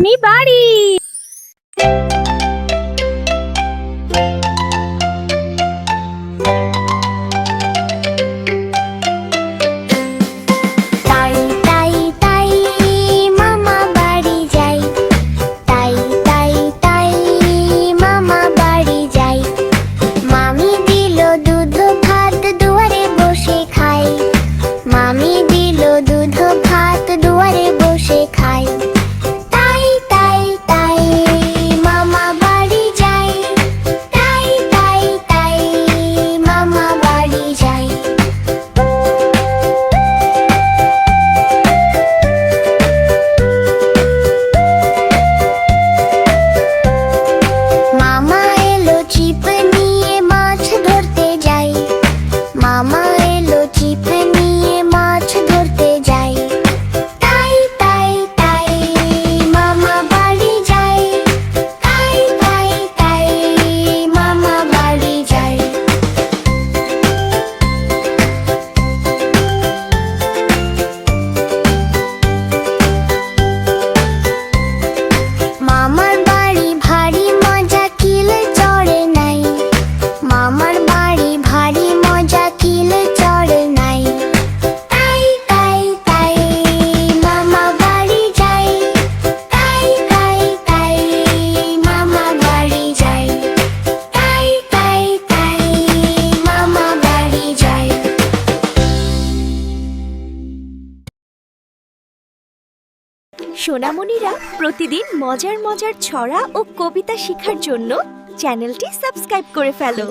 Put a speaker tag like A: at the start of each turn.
A: আমি বাড়ি।
B: তাই তাই তাই মামা বাড়ি যাই, তাই তাই তাই মামা বাড়ি যাই। মামি দিল দুধ ভাত দুয়ারে বসে খাই, মামি দিল দুধ ভাত দুয়ারে বসে খাই। তাই তাই তাই মামা বাড়ি যাই, তাই তাই তাই মামা বাড়ি যাই। মামা এলো ছিপ নিয়ে মাছ ধরতে যাই, মামা এলো ছিপ নিয়ে মাছ ধরতে যাই। তাই তাই তাই মামা বাড়ি যাই, তাই তাই তাই মামা বাড়ি যাই। মামার বাড়ি ভারী মজা কিল চড়ে নাই, মামার বাড়ি ভারী মজা কিল চড়ে নাই। তাই তাই তাই মামা বাড়ি যাই, তাই তাই তাই মামা বাড়ি যাই, তাই তাই তাই মামা বাড়ি যাই।
A: সোনামণিরা প্রতিদিন মজার মজার ছড়া ও কবিতা শেখার জন্য চ্যানেলটি সাবস্ক্রাইব করে ফেলো।